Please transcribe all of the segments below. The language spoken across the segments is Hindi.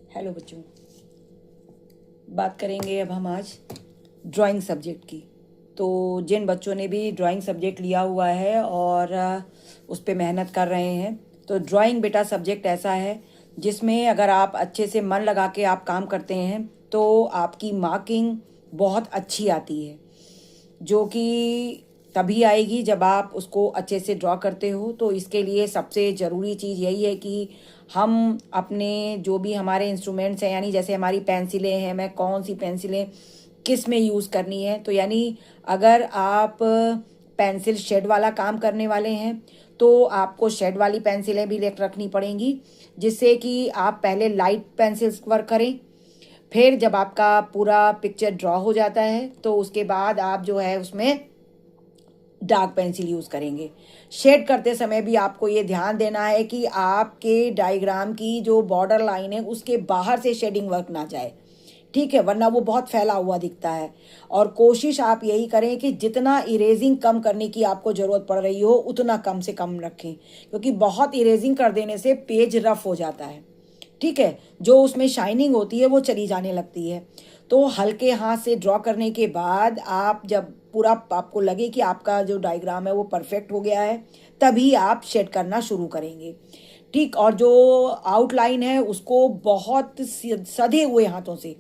हेलो बच्चों, बात करेंगे अब हम आज ड्राइंग सब्जेक्ट की। तो जिन बच्चों ने भी ड्राइंग सब्जेक्ट लिया हुआ है और उस पर मेहनत कर रहे हैं, तो ड्राइंग बेटा सब्जेक्ट ऐसा है जिसमें अगर आप अच्छे से मन लगा के आप काम करते हैं तो आपकी मार्किंग बहुत अच्छी आती है, जो कि तभी आएगी जब आप उसको अच्छे से ड्रॉ करते हो। तो इसके लिए सबसे ज़रूरी चीज़ यही है कि हम अपने जो भी हमारे इंस्ट्रूमेंट्स हैं, यानी जैसे हमारी पेंसिलें हैं, मैं कौन सी पेंसिलें किस में यूज़ करनी है। तो यानी अगर आप पेंसिल शेड वाला काम करने वाले हैं तो आपको शेड वाली पेंसिलें भी रखनी पड़ेंगी, जिससे कि आप पहले लाइट पेंसिल्स वर्क करें। फिर जब आपका पूरा पिक्चर ड्रॉ हो जाता है तो उसके बाद आप जो है उसमें डार्क पेंसिल यूज़ करेंगे। शेड करते समय भी आपको ये ध्यान देना है कि आपके डायग्राम की जो बॉर्डर लाइन है उसके बाहर से शेडिंग वर्क ना जाए, ठीक है, वरना वो बहुत फैला हुआ दिखता है। और कोशिश आप यही करें कि जितना इरेजिंग कम करने की आपको ज़रूरत पड़ रही हो उतना कम से कम रखें, क्योंकि बहुत इरेजिंग कर देने से पेज रफ हो जाता है, ठीक है, जो उसमें शाइनिंग होती है वो चली जाने लगती है। तो हल्के हाथ से ड्रॉ करने के बाद आप जब पूरा आपको लगे कि आपका जो डायग्राम है वो परफेक्ट हो गया है, तभी आप शेड करना शुरू करेंगे, ठीक। और जो आउटलाइन है उसको बहुत सधे हुए हाथों से,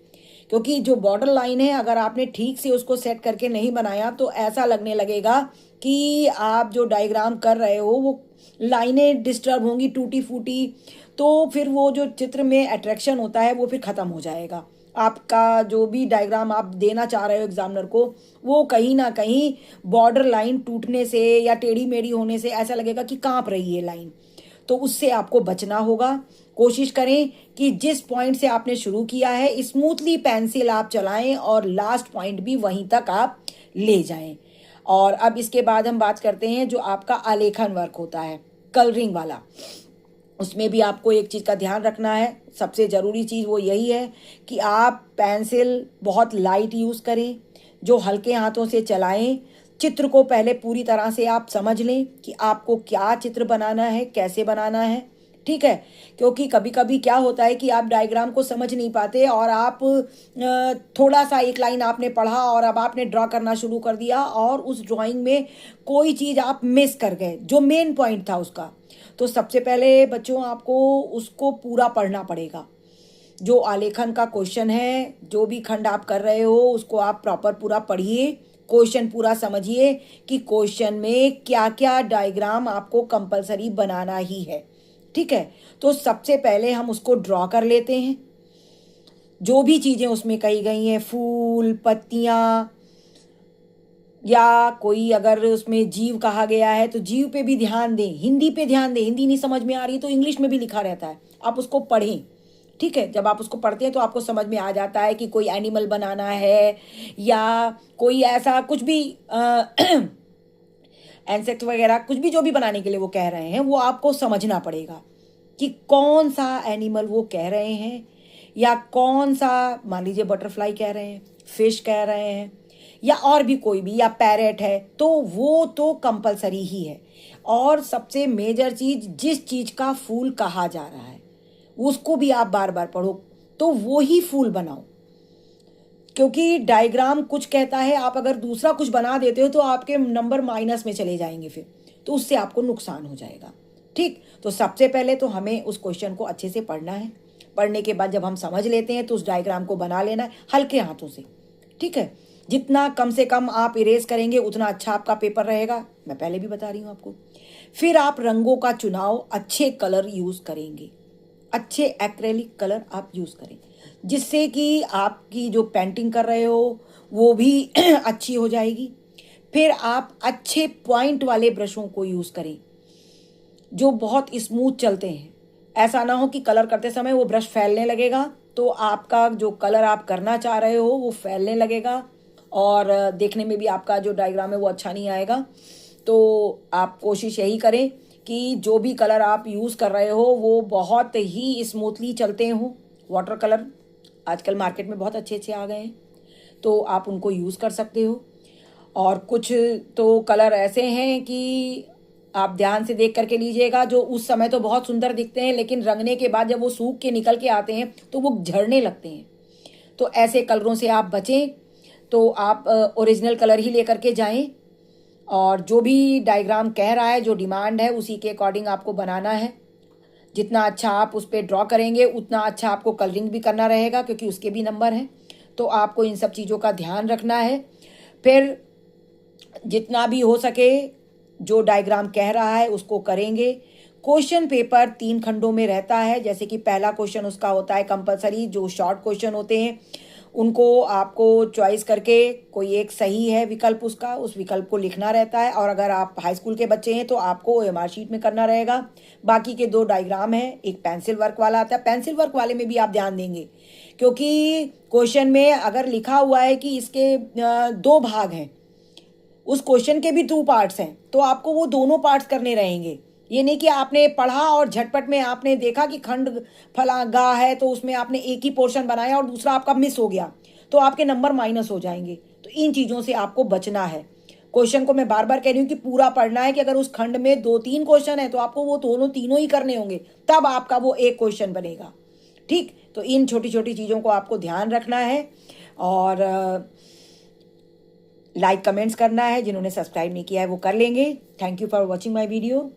क्योंकि जो बॉर्डर लाइन है अगर आपने ठीक से उसको सेट करके नहीं बनाया तो ऐसा लगने लगेगा कि आप जो डायग्राम कर रहे हो वो लाइनें डिस्टर्ब होंगी, टूटी फूटी। तो फिर वो जो चित्र में अट्रैक्शन होता है वो फिर ख़त्म हो जाएगा। आपका जो भी डायग्राम आप देना चाह रहे हो एग्जामिनर को, वो कहीं ना कहीं बॉर्डर लाइन टूटने से या टेढ़ी मेढ़ी होने से ऐसा लगेगा कि कांप रही है लाइन। तो उससे आपको बचना होगा। कोशिश करें कि जिस पॉइंट से आपने शुरू किया है स्मूथली पेंसिल आप चलाएं और लास्ट पॉइंट भी वहीं तक आप ले जाएं। और अब इसके बाद हम बात करते हैं जो आपका आलेखन वर्क होता है, कलरिंग वाला। उसमें भी आपको एक चीज़ का ध्यान रखना है, सबसे ज़रूरी चीज़ वो यही है कि आप पेंसिल बहुत लाइट यूज़ करें, जो हल्के हाथों से चलाएं। चित्र को पहले पूरी तरह से आप समझ लें कि आपको क्या चित्र बनाना है, कैसे बनाना है, ठीक है। क्योंकि कभी कभी क्या होता है कि आप डायग्राम को समझ नहीं पाते और आप थोड़ा सा एक लाइन आपने पढ़ा और अब आपने ड्रॉ करना शुरू कर दिया और उस ड्राइंग में कोई चीज़ आप मिस कर गए जो मेन पॉइंट था उसका। तो सबसे पहले बच्चों आपको उसको पूरा पढ़ना पड़ेगा। जो आलेखन का क्वेश्चन है, जो भी खंड आप कर रहे हो उसको आप प्रॉपर पूरा पढ़िए, क्वेश्चन पूरा समझिए कि क्वेश्चन में क्या क्या डायग्राम आपको कंपलसरी बनाना ही है, ठीक है। तो सबसे पहले हम उसको ड्रॉ कर लेते हैं। जो भी चीज़ें उसमें कही गई हैं, फूल, पत्तियाँ, या कोई अगर उसमें जीव कहा गया है तो जीव पे भी ध्यान दें, हिंदी पे ध्यान दें। हिंदी नहीं समझ में आ रही तो इंग्लिश में भी लिखा रहता है, आप उसको पढ़ें, ठीक है। जब आप उसको पढ़ते हैं तो आपको समझ में आ जाता है कि कोई एनिमल बनाना है या कोई ऐसा कुछ भी इंसेक्ट वगैरह कुछ भी जो भी बनाने के लिए वो कह रहे हैं वो आपको समझना पड़ेगा कि कौन सा एनिमल वो कह रहे हैं, या कौन सा, मान लीजिए बटरफ्लाई कह रहे हैं, फिश कह रहे हैं, या और भी कोई भी, या पैरेट है, तो वो तो कंपलसरी ही है। और सबसे मेजर चीज, जिस चीज का फूल कहा जा रहा है उसको भी आप बार बार पढ़ो, तो वो ही फूल बनाओ। क्योंकि डायग्राम कुछ कहता है, आप अगर दूसरा कुछ बना देते हो तो आपके नंबर माइनस में चले जाएंगे, फिर तो उससे आपको नुकसान हो जाएगा, ठीक। तो सबसे पहले तो हमें उस क्वेश्चन को अच्छे से पढ़ना है। पढ़ने के बाद जब हम समझ लेते हैं तो उस डायग्राम को बना लेना है हल्के हाथों से, ठीक है। जितना कम से कम आप इरेज करेंगे उतना अच्छा आपका पेपर रहेगा, मैं पहले भी बता रही हूँ आपको। फिर आप रंगों का चुनाव, अच्छे कलर यूज़ करेंगे, अच्छे एक्रेलिक कलर आप यूज़ करें, जिससे कि आपकी जो पेंटिंग कर रहे हो वो भी अच्छी हो जाएगी। फिर आप अच्छे पॉइंट वाले ब्रशों को यूज़ करें जो बहुत स्मूथ चलते हैं। ऐसा ना हो कि कलर करते समय वो ब्रश फैलने लगेगा तो आपका जो कलर आप करना चाह रहे हो वो फैलने लगेगा और देखने में भी आपका जो डायग्राम है वो अच्छा नहीं आएगा। तो आप कोशिश यही करें कि जो भी कलर आप यूज़ कर रहे हो वो बहुत ही स्मूथली चलते हों। वाटर कलर आजकल मार्केट में बहुत अच्छे अच्छे आ गए हैं, तो आप उनको यूज़ कर सकते हो। और कुछ तो कलर ऐसे हैं कि आप ध्यान से देख करके लीजिएगा। जो उस समय तो बहुत सुंदर दिखते हैं, लेकिन रंगने के बाद जब वो सूख के निकल के आते हैं तो वो झड़ने लगते हैं। तो ऐसे कलरों से आप बचें। तो आप ओरिजिनल कलर ही लेकर के जाएं, और जो भी डायग्राम कह रहा है, जो डिमांड है, उसी के अकॉर्डिंग आपको बनाना है। जितना अच्छा आप उस पर ड्रॉ करेंगे उतना अच्छा आपको कलरिंग भी करना रहेगा, क्योंकि उसके भी नंबर हैं। तो आपको इन सब चीज़ों का ध्यान रखना है। फिर जितना भी हो सके जो डायग्राम कह रहा है उसको करेंगे। क्वेश्चन पेपर 3 खंडों में रहता है। जैसे कि पहला क्वेश्चन उसका होता है कंपलसरी, जो शॉर्ट क्वेश्चन होते हैं उनको आपको चॉइस करके कोई एक सही है विकल्प उसका, उस विकल्प को लिखना रहता है। और अगर आप हाई स्कूल के बच्चे हैं तो आपको ओएमआर शीट में करना रहेगा। बाकी के 2 डायग्राम हैं, एक पेंसिल वर्क वाला आता है। पेंसिल वर्क वाले में भी आप ध्यान देंगे, क्योंकि क्वेश्चन में अगर लिखा हुआ है कि इसके 2 भाग हैं, उस क्वेश्चन के भी 2 पार्ट्स हैं, तो आपको वो दोनों पार्ट्स करने रहेंगे। ये नहीं कि आपने पढ़ा और झटपट में आपने देखा कि खंड फला गा है तो उसमें आपने एक ही पोर्शन बनाया और दूसरा आपका मिस हो गया, तो आपके नंबर माइनस हो जाएंगे। तो इन चीज़ों से आपको बचना है। क्वेश्चन को मैं बार बार कह रही हूँ कि पूरा पढ़ना है, कि अगर उस खंड में 2-3 क्वेश्चन है तो आपको वो दोनों तीनों ही करने होंगे, तब आपका वो एक क्वेश्चन बनेगा। ठीक, तो इन छोटी छोटी चीज़ों को आपको ध्यान रखना है। और लाइक कमेंट्स करना है। जिन्होंने सब्सक्राइब नहीं किया है वो कर लेंगे। Thank you for watching my video.